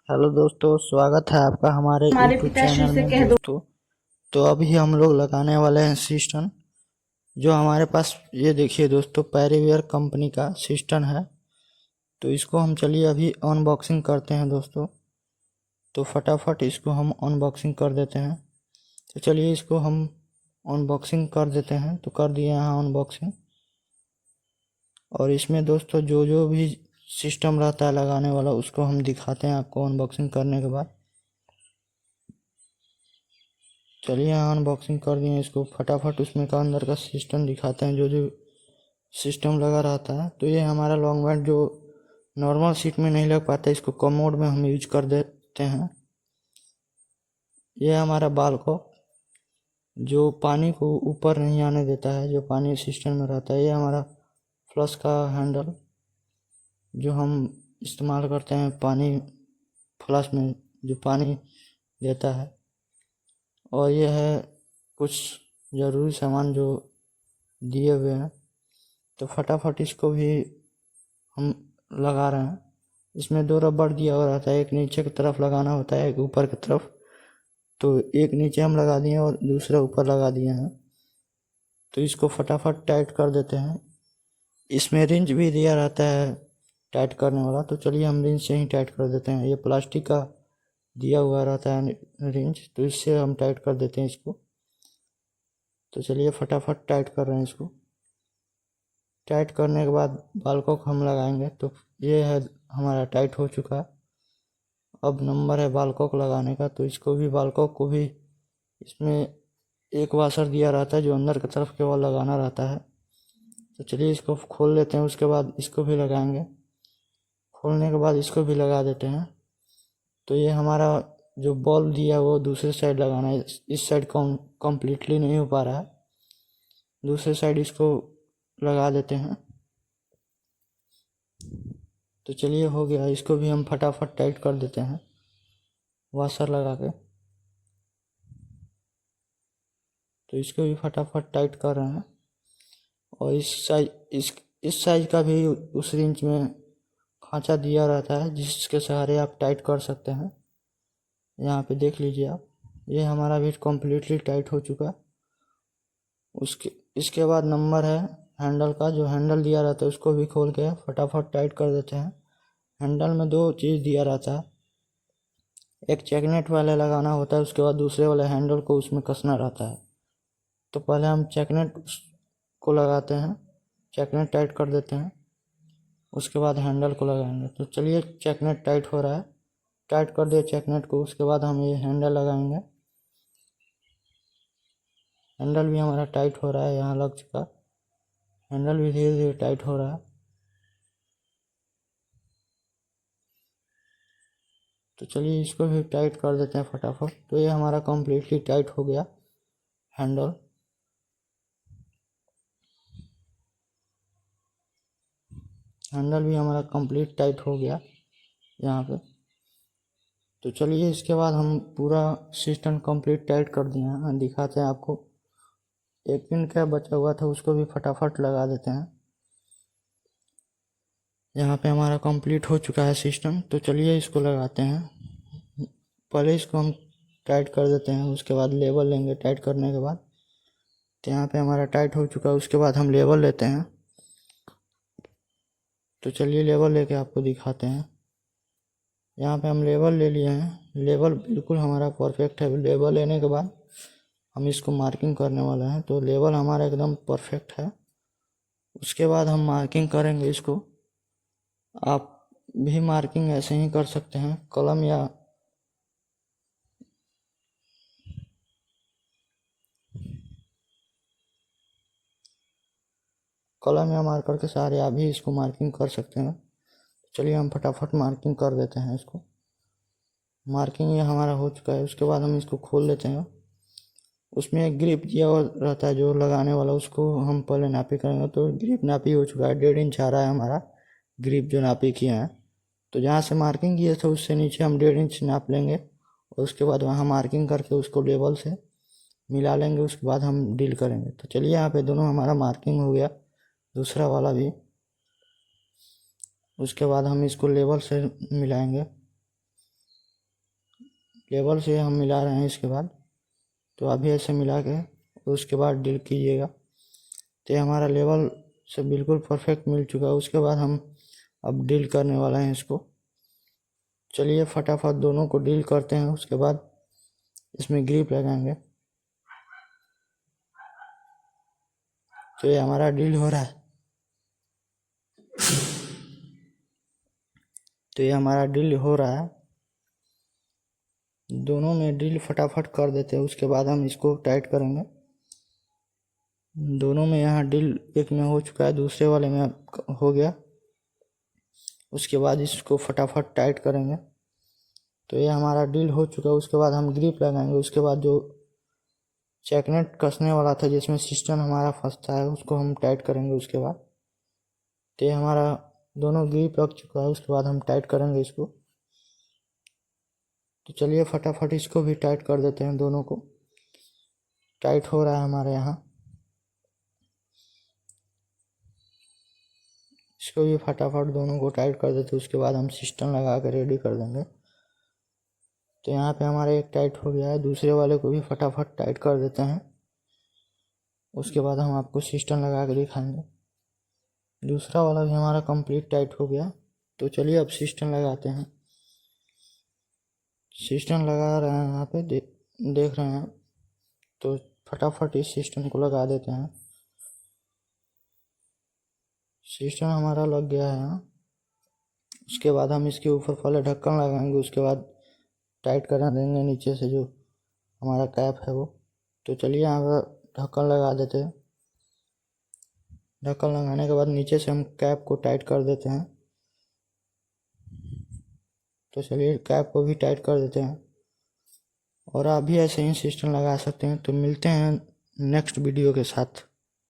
Hello दोस्तों, स्वागत है आपका हमारे हमारे यूट्यूब पिताश्री चैनल से में कह दो। दोस्तों। तो अभी हम लोग लगाने वाले हैं सिस्टम। जो हमारे पास ये देखिए दोस्तों, पैरीवियर कंपनी का सिस्टम है। तो इसको हम चलिए अभी अनबॉक्सिंग करते हैं दोस्तों। तो फटाफट इसको हम अनबॉक्सिंग कर देते हैं। तो चलिए इसको हम अनबॉक्सिंग कर देते हैं। तो कर दिए यहाँ अनबॉक्सिंग। और इसमें दोस्तों जो जो भी सिस्टम रहता है लगाने वाला, उसको हम दिखाते हैं आपको अनबॉक्सिंग करने के बाद। चलिए यहाँ अनबॉक्सिंग कर दिए इसको। फटाफट उसमें का अंदर का सिस्टम दिखाते हैं, जो जो सिस्टम लगा रहता है। तो ये हमारा लॉन्ग बैट जो नॉर्मल सीट में नहीं लग पाता, इसको कमोड में हम यूज कर देते हैं। ये हमारा बाल को जो पानी को ऊपर नहीं आने देता है, जो पानी सिस्टम में रहता है। ये हमारा फ्लश का हैंडल जो हम इस्तेमाल करते हैं पानी फ्लश में, जो पानी देता है। और ये है कुछ ज़रूरी सामान जो दिए हुए हैं। तो फटाफट इसको भी हम लगा रहे हैं। इसमें दो रबड़ दिया हुआ रहता है, एक नीचे की तरफ लगाना होता है, एक ऊपर की तरफ। तो एक नीचे हम लगा दिए और दूसरा ऊपर लगा दिए हैं। तो इसको फटाफट टाइट कर देते हैं। इसमें रिंच भी दिया रहता है टाइट करने वाला। तो चलिए हम रिंच से ही टाइट कर देते हैं। ये प्लास्टिक का दिया हुआ रहता है रिंच, तो इससे हम टाइट कर देते हैं इसको। तो चलिए फटाफट टाइट कर रहे हैं इसको। टाइट करने के बाद बालकों को हम लगाएंगे। तो ये है हमारा टाइट हो चुका है। अब नंबर है बालकों को लगाने का। तो इसको भी बालकों को भी इसमें एक वाशर दिया रहता है, जो अंदर की तरफ केवल लगाना रहता है। तो चलिए इसको खोल लेते हैं, उसके बाद इसको भी लगाएंगे। खोलने के बाद इसको भी लगा देते हैं। तो ये हमारा जो बॉल दिया वो दूसरे साइड लगाना है। इस साइड कम्प्लीटली नहीं हो पा रहा है, दूसरे साइड इसको लगा देते हैं। तो चलिए हो गया। इसको भी हम फटाफट टाइट कर देते हैं वाशर लगा के। तो इसको भी फटाफट टाइट कर रहे हैं। और इस साइज का भी उस रिंच में खांचा दिया रहता है, जिसके सहारे आप टाइट कर सकते हैं। यहाँ पे देख लीजिए आप, ये हमारा भी कम्प्लीटली टाइट हो चुका। उसके इसके बाद नंबर है हैंडल का। जो हैंडल दिया रहता है उसको भी खोल के फटाफट टाइट कर देते हैं। हैंडल में दो चीज़ दिया रहता है, एक चेकनेट वाला लगाना होता है, उसके बाद दूसरे वाले हैंडल को उसमें कसना रहता है। तो पहले हम चेकनेट को लगाते हैं, चेकनेट टाइट कर देते हैं, उसके बाद हैंडल को लगाएंगे। तो चलिए चेकनेट टाइट हो रहा है। टाइट कर दिया चेकनेट को, उसके बाद हम ये हैंडल लगाएंगे। हैंडल भी हमारा टाइट हो रहा है, यहाँ लग चुका। हैंडल भी धीरे धीरे टाइट हो रहा है। तो चलिए इसको भी टाइट कर देते हैं फटाफट। तो ये हमारा कम्प्लीटली टाइट हो गया हैंडल। हैंडल भी हमारा कंप्लीट टाइट हो गया यहाँ पे। तो चलिए इसके बाद हम पूरा सिस्टम कंप्लीट टाइट कर दिए हैं, दिखाते हैं आपको। एक पिन का बचा हुआ था, उसको भी फटाफट लगा देते हैं। यहाँ पे हमारा कंप्लीट हो चुका है सिस्टम। तो चलिए इसको लगाते हैं। पहले इसको हम टाइट कर देते हैं, उसके बाद लेवल लेंगे टाइट करने के बाद। तो यहाँ पे हमारा टाइट हो चुका है, उसके बाद हम लेवल लेते हैं। तो चलिए लेवल लेके आपको दिखाते हैं। यहाँ पे हम लेवल ले लिए हैं, लेवल बिल्कुल हमारा परफेक्ट है। लेवल लेने के बाद हम इसको मार्किंग करने वाले हैं। तो लेवल हमारा एकदम परफेक्ट है। उसके बाद हम मार्किंग करेंगे इसको। आप भी मार्किंग ऐसे ही कर सकते हैं, कलम या मार्कर के सहारे आप भी इसको मार्किंग कर सकते हैं। चलिए हम फटाफट मार्किंग कर देते हैं इसको। मार्किंग ये हमारा हो चुका है। उसके बाद हम इसको खोल लेते हैं। उसमें एक ग्रिप दिया हुआ रहता है जो लगाने वाला, उसको हम पहले नापी करेंगे। तो ग्रिप नापी हो चुका है, 1.5 इंच आ रहा है हमारा ग्रिप जो नापी किए हैं। तो जहाँ से मार्किंग किए थे उससे नीचे हम 1.5 इंच नाप लेंगे, और उसके बाद वहाँ मार्किंग करके उसको लेवल से मिला लेंगे। उसके बाद हम डील करेंगे। तो चलिए यहाँ पे दोनों हमारा मार्किंग हो गया, दूसरा वाला भी। उसके बाद हम इसको लेवल से मिलाएंगे। लेवल से हम मिला रहे हैं इसके बाद। तो अभी ऐसे मिला के उसके बाद डील कीजिएगा। तो ये हमारा लेवल से बिल्कुल परफेक्ट मिल चुका है। उसके बाद हम अब डील करने वाला हैं इसको। चलिए फटाफट दोनों को डील करते हैं। उसके बाद इसमें ग्रिप लगाएंगे। तो ये हमारा डील हो रहा है। तो ये हमारा डील हो रहा है। दोनों में ड्रिल फटाफट कर देते हैं। उसके बाद हम इसको टाइट करेंगे। दोनों में यहाँ ड्रिल एक में हो चुका है, दूसरे वाले में हो गया। उसके बाद इसको फटाफट टाइट करेंगे। तो ये हमारा ड्रिल हो चुका है। उसके बाद हम ग्रिप लगाएंगे। उसके बाद जो चेकनेट कसने वाला था जिसमें सिस्टम हमारा फंसता है उसको हम टाइट करेंगे उसके बाद। तो ये हमारा दोनों ग्रिप लग चुका है। उसके बाद हम टाइट करेंगे इसको। तो चलिए फटाफट इसको भी टाइट कर देते हैं। दोनों को टाइट हो रहा है हमारे यहाँ। इसको भी फटाफट दोनों को टाइट कर देते हैं। उसके बाद हम सिस्टम लगा कर रेडी कर देंगे। तो यहाँ पे हमारा एक टाइट हो गया है। दूसरे वाले को भी फटाफट टाइट कर देते हैं। उसके बाद हम आपको सिस्टम लगा कर दिखाएंगे। दूसरा वाला भी हमारा कंप्लीट टाइट हो गया। तो चलिए अब सिस्टम लगाते हैं। सिस्टम लगा रहे हैं यहाँ पे देख रहे हैं। तो फटाफट इस सिस्टम को लगा देते हैं। सिस्टम हमारा लग गया है। उसके बाद हम इसके ऊपर पहले ढक्कन लगाएंगे। उसके बाद टाइट करा देंगे नीचे से जो हमारा कैप है वो। तो चलिए यहाँ पर ढक्कन लगा देते हैं। ढक्कन लगाने के बाद नीचे से हम कैप को टाइट कर देते हैं। तो चलिए कैप को भी टाइट कर देते हैं। और आप भी ऐसे ही सिस्टम लगा सकते हैं। तो मिलते हैं नेक्स्ट वीडियो के साथ।